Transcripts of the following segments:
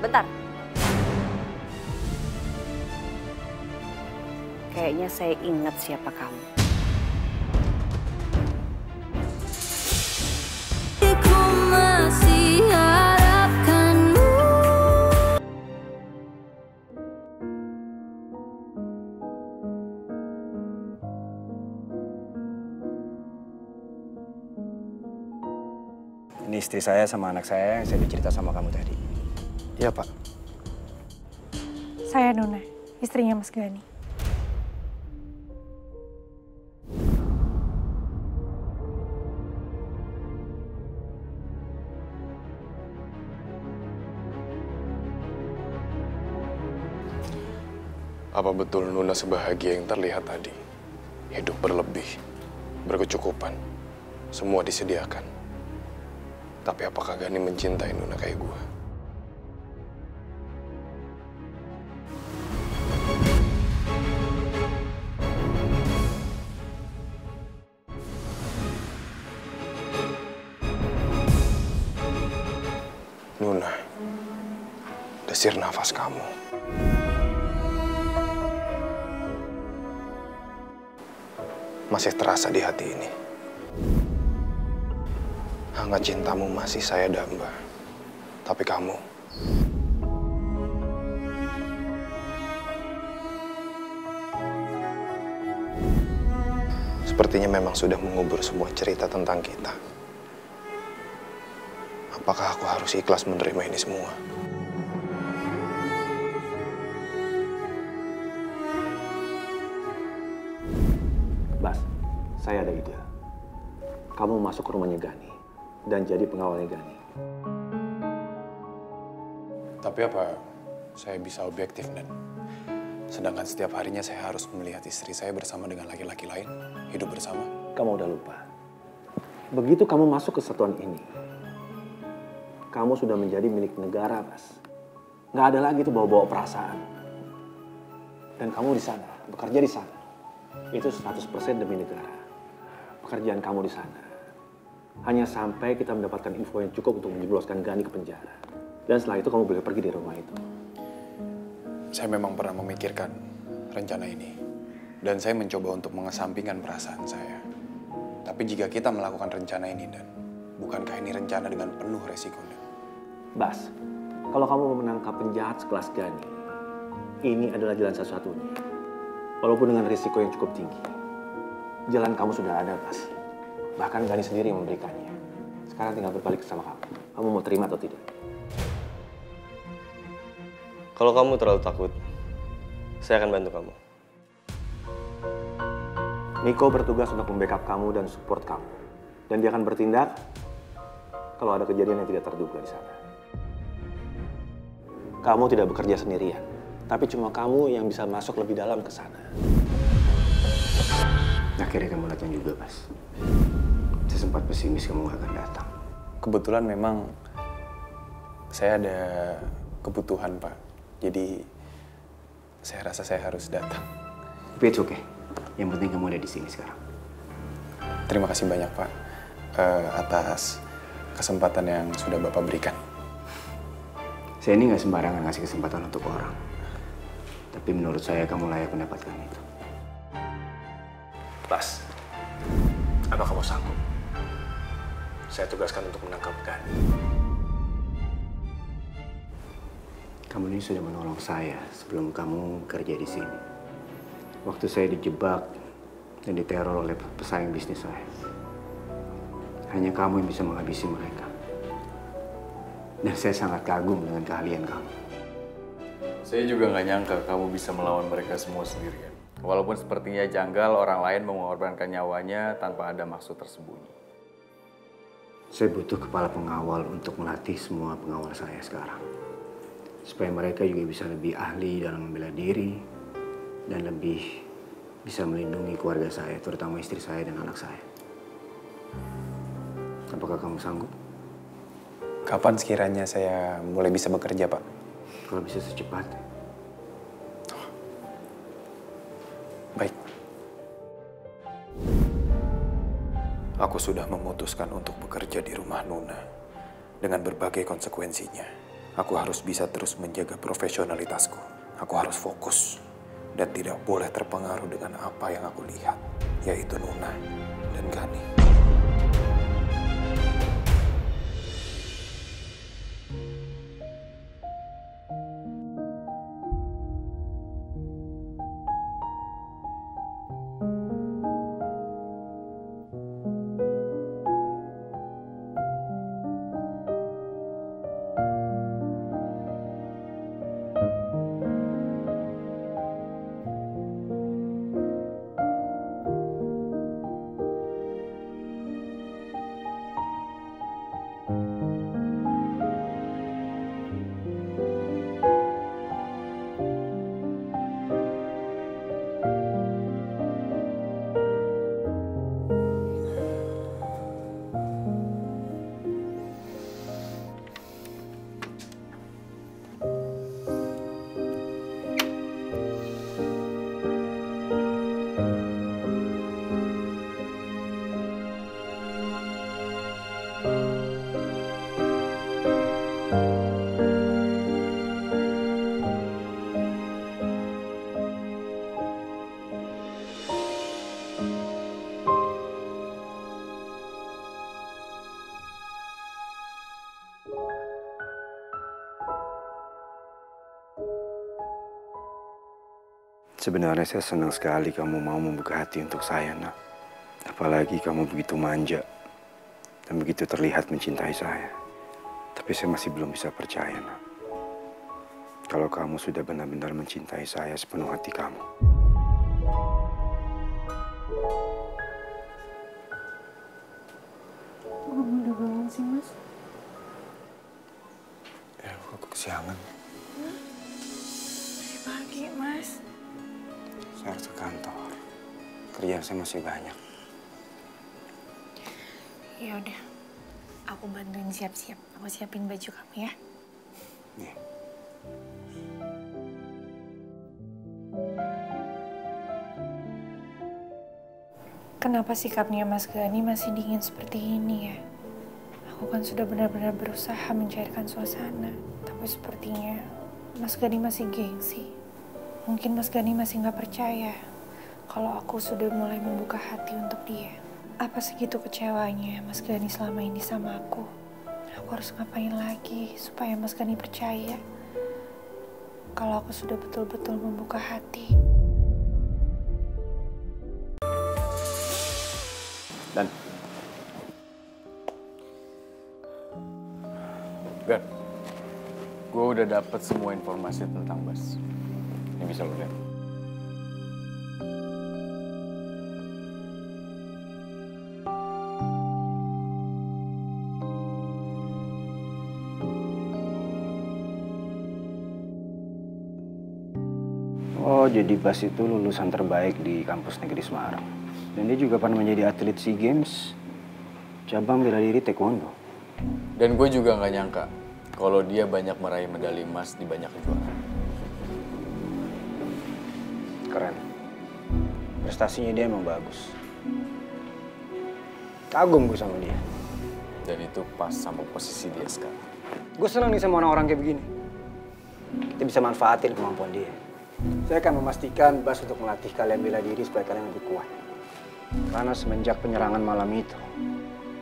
bentar. Kayaknya saya ingat siapa kamu. Ku masih harapkanmu. Ini istri saya sama anak saya yang saya cerita sama kamu tadi. Iya, Pak. Saya Nuna, istrinya Mas Gani. Apa betul Nuna sebahagia yang terlihat tadi? Hidup berlebih, berkecukupan, semua disediakan. Tapi apakah Gani mencintai Nuna kayak gue? Nuna, desir nafas kamu. Masih terasa di hati ini. Hangat cintamu masih saya damba. Tapi kamu... sepertinya memang sudah mengubur semua cerita tentang kita. Apakah aku harus ikhlas menerima ini semua? Bas, saya ada ide. Kamu masuk ke rumahnya Gani dan jadi pengawalnya Gani. Tapi apa saya bisa objektif, Dan? Sedangkan setiap harinya saya harus melihat istri saya bersama dengan laki-laki lain, hidup bersama. Kamu udah lupa. Begitu kamu masuk ke satuan ini, kamu sudah menjadi milik negara, Bas. Nggak ada lagi tuh bawa-bawa perasaan. Dan kamu di sana, bekerja di sana. Itu 100% demi negara. Pekerjaan kamu di sana hanya sampai kita mendapatkan info yang cukup untuk menjebloskan Gani ke penjara. Dan setelah itu kamu boleh pergi dari rumah itu. Saya memang pernah memikirkan rencana ini. Dan saya mencoba untuk mengesampingkan perasaan saya. Tapi jika kita melakukan rencana ini, Dan, bukankah ini rencana dengan penuh resiko, Dan? Bas, kalau kamu mau menangkap penjahat sekelas Gani, ini adalah jalan satu-satunya. Walaupun dengan risiko yang cukup tinggi. Jalan kamu sudah ada, Bas. Bahkan Gani sendiri yang memberikannya. Sekarang tinggal berbalik sama kamu. Kamu mau terima atau tidak? Kalau kamu terlalu takut, saya akan bantu kamu. Niko bertugas untuk membackup kamu dan support kamu. Dan dia akan bertindak kalau ada kejadian yang tidak terduga di sana. Kamu tidak bekerja sendirian, tapi cuma kamu yang bisa masuk lebih dalam ke sana. Akhirnya kamu datang juga, Bas. Saya sempat pesimis kamu gak akan datang. Kebetulan memang saya ada kebutuhan, Pak. Jadi saya rasa saya harus datang. Tapi it's okay. Yang penting kamu ada di sini sekarang. Terima kasih banyak, Pak, atas kesempatan yang sudah Bapak berikan. Saya ini nggak sembarangan ngasih kesempatan untuk orang. Tapi menurut saya kamu layak mendapatkan itu. Bas, apa kamu sanggup? Saya tugaskan untuk menangkap Gani. Kamu ini sudah menolong saya sebelum kamu kerja di sini. Waktu saya dijebak dan diteror oleh pesaing bisnis saya. Hanya kamu yang bisa menghabisi mereka. Dan saya sangat kagum dengan keahlian kamu. Saya juga nggak nyangka kamu bisa melawan mereka semua sendirian. Walaupun sepertinya janggal orang lain mengorbankan nyawanya tanpa ada maksud tersembunyi. Saya butuh kepala pengawal untuk melatih semua pengawal saya sekarang. Supaya mereka juga bisa lebih ahli dalam membela diri dan lebih bisa melindungi keluarga saya, terutama istri saya dan anak saya. Apakah kamu sanggup? Kapan sekiranya saya mulai bisa bekerja, Pak? Kalau bisa secepatnya. Baik. Aku sudah memutuskan untuk bekerja di rumah Nuna dengan berbagai konsekuensinya. Aku harus bisa terus menjaga profesionalitasku. Aku harus fokus dan tidak boleh terpengaruh dengan apa yang aku lihat, yaitu Nuna dan Gani. Sebenarnya saya senang sekali kamu mau membuka hati untuk saya, Nak. Apalagi kamu begitu manja dan begitu terlihat mencintai saya. Tapi saya masih belum bisa percaya, Nak. Kalau kamu sudah benar-benar mencintai saya sepenuh hati kamu. Kamu udah bangun sih, Mas? Ya, aku kesiangan. Masih pagi, Mas. Saya harus ke kantor. Kerjaan saya masih banyak. Ya udah, aku bantuin siap-siap. Aku siapin baju kamu ya. Nih. Kenapa sikapnya Mas Gani masih dingin seperti ini ya? Aku kan sudah benar-benar berusaha mencairkan suasana. Tapi sepertinya Mas Gani masih gengsi. Mungkin Mas Gani masih nggak percaya kalau aku sudah mulai membuka hati untuk dia. Apa segitu kecewanya Mas Gani selama ini sama aku? Aku harus ngapain lagi supaya Mas Gani percaya kalau aku sudah betul-betul membuka hati? Dan Gan, gue udah dapet semua informasi tentang Bas. Ini bisa lo lihat. Oh, jadi Bas itu lulusan terbaik di kampus negeri Semarang. Dan dia juga pernah menjadi atlet SEA Games cabang bela diri taekwondo. Dan gue juga nggak nyangka kalau dia banyak meraih medali emas di banyak kejuaraan. Keren. Prestasinya dia emang bagus. Kagum gue sama dia. Dan itu pas sama posisi dia sekarang. Gue senang nih sama orang-orang kayak begini. Kita bisa manfaatin kemampuan dia. Saya akan memastikan Bas untuk melatih kalian bela diri supaya kalian lebih kuat. Karena semenjak penyerangan malam itu,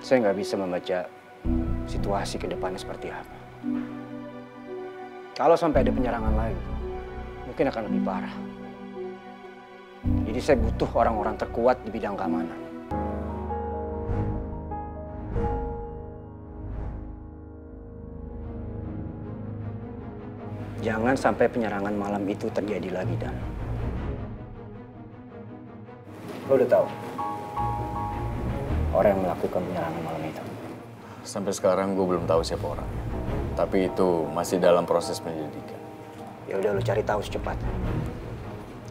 saya nggak bisa membaca situasi ke depannya seperti apa. Kalau sampai ada penyerangan lagi, mungkin akan lebih parah. Jadi saya butuh orang-orang terkuat di bidang keamanan. Jangan sampai penyerangan malam itu terjadi lagi, Dan. Lo udah tahu orang yang melakukan penyerangan malam itu? Sampai sekarang gue belum tahu siapa orangnya. Tapi itu masih dalam proses penyelidikan. Ya udah, lo cari tahu secepatnya.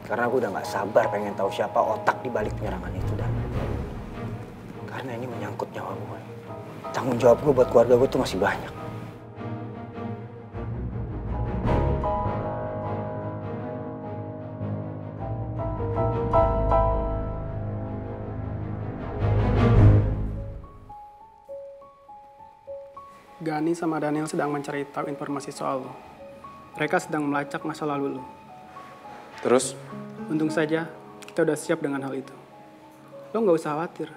Karena gue udah nggak sabar pengen tahu siapa otak di balik penyerangan itu, Dan. Karena ini menyangkut nyawa gue. Tanggung jawab gue buat keluarga gue tuh masih banyak. Gani sama Daniel sedang mencari tahu informasi soal lo. Mereka sedang melacak masa lalu lo. Terus? Untung saja kita udah siap dengan hal itu. Lo nggak usah khawatir.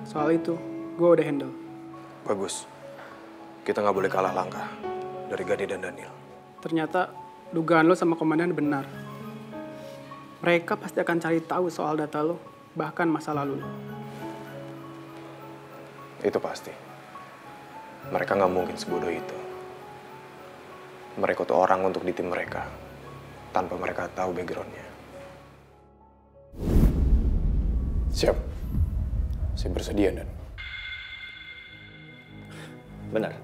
Soal itu, gue udah handle. Bagus. Kita nggak boleh kalah langkah dari Gani dan Daniel. Ternyata dugaan lo sama komandan benar. Mereka pasti akan cari tahu soal data lo, bahkan masa lalu lo. Itu pasti. Mereka nggak mungkin sebodoh itu. Mereka tuh orang untuk di tim mereka, tanpa mereka tahu background-nya. Siap. Saya bersedia, Dan. Benar.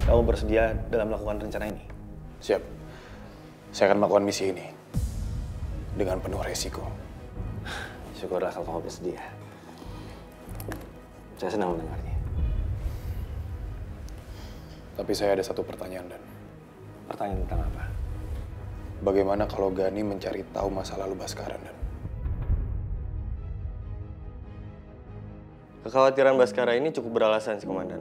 Kamu bersedia dalam melakukan rencana ini? Siap. Saya akan melakukan misi ini dengan penuh resiko. Syukurlah kalau kamu bersedia. Saya senang mendengarnya. Tapi saya ada satu pertanyaan, Dan. Pertanyaan tentang apa? Bagaimana kalau Gani mencari tahu masa lalu Baskara, Dan? Kekhawatiran Baskara ini cukup beralasan sih, Komandan.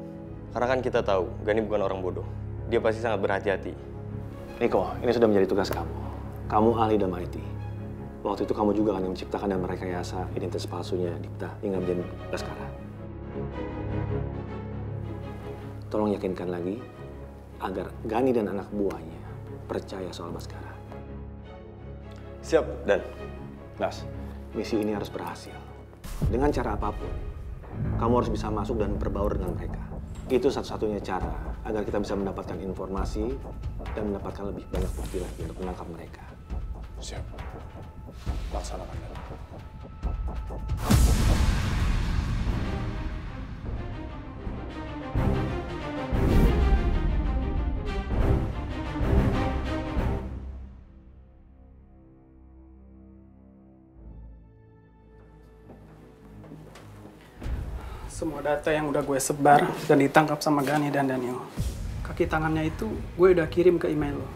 Karena kan kita tahu, Gani bukan orang bodoh. Dia pasti sangat berhati-hati. Niko, ini sudah menjadi tugas kamu. Kamu ahli dalam IT. Waktu itu kamu juga kan yang menciptakan dan merekayasa identitas palsunya Dipta hingga menjadi Baskara. Tolong yakinkan lagi agar Gani dan anak buahnya percaya soal Baskara. Siap, Dan. Las, misi ini harus berhasil. Dengan cara apapun, kamu harus bisa masuk dan berbaur dengan mereka. Itu satu-satunya cara agar kita bisa mendapatkan informasi dan mendapatkan lebih banyak bukti lagi untuk menangkap mereka. Siap. Laksanakan, Dan. Semua data yang udah gue sebar dan ditangkap sama Gani dan Daniel. Kaki tangannya itu gue udah kirim ke email lo.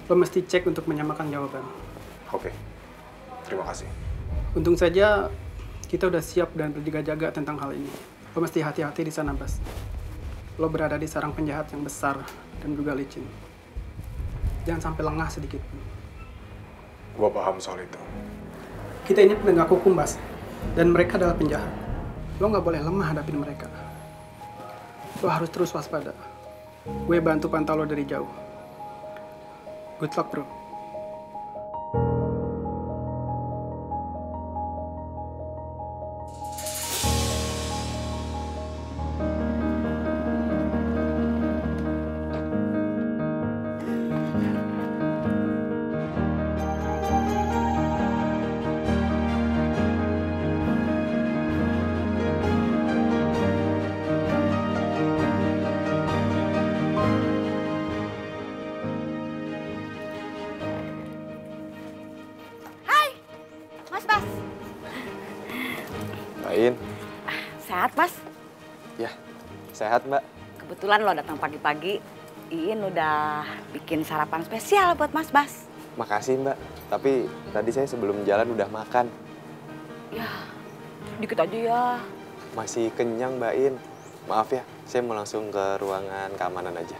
Lo mesti cek untuk menyamakan jawaban. Oke. Terima kasih. Untung saja kita udah siap dan berjaga-jaga tentang hal ini. Lo mesti hati-hati di sana, Bas. Lo berada di sarang penjahat yang besar dan juga licin. Jangan sampai lengah sedikit pun. Gua paham soal itu. Kita ini penegak hukum, Bas. Dan mereka adalah penjahat. Lo nggak boleh lemah hadapin mereka. Lo harus terus waspada. Gue bantu pantau lo dari jauh. Good luck, bro. Ain. Sehat, Mas? Ya, sehat, Mbak. Kebetulan lo datang pagi-pagi. Iin udah bikin sarapan spesial buat Mas Bas. Makasih, Mbak. Tapi tadi saya sebelum jalan udah makan. Ya, dikit aja ya. Masih kenyang, Mbak In. Maaf ya, saya mau langsung ke ruangan keamanan aja.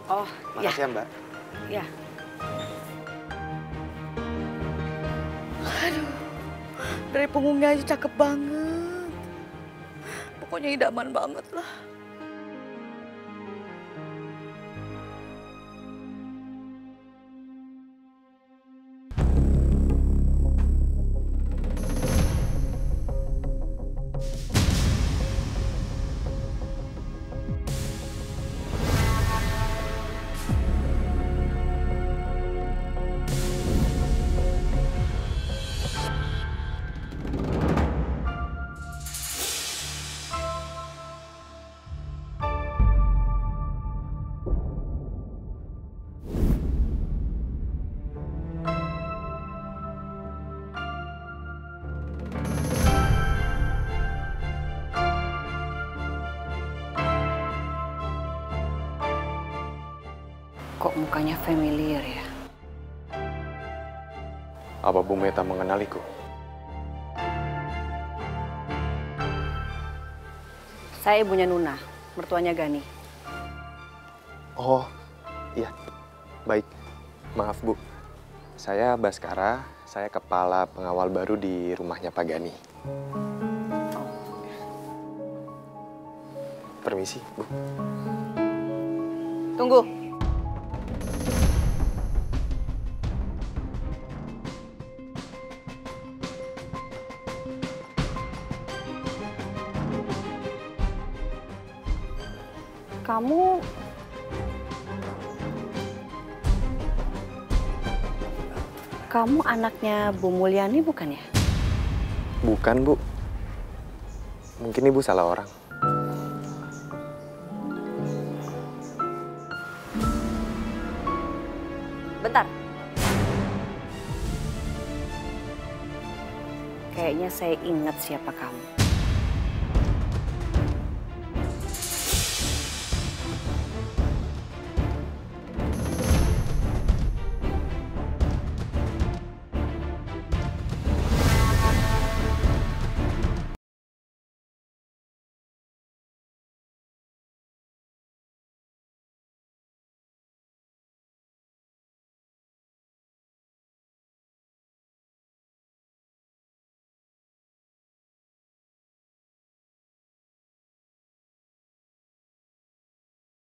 Oh, Makasih ya, Mbak. Ya. Aduh, dari punggungnya aja cakep banget. Pokoknya idaman banget lah. Kok mukanya familiar ya? Apa Bu Meta mengenaliku? Saya ibunya Nuna, mertuanya Gani. Oh, iya. Baik. Maaf, Bu. Saya Baskara, saya kepala pengawal baru di rumahnya Pak Gani. Permisi, Bu. Tunggu. Kamu anaknya Bu Mulyani bukan ya? Bukan, Bu. Mungkin Ibu salah orang. Bentar. Kayaknya saya ingat siapa kamu.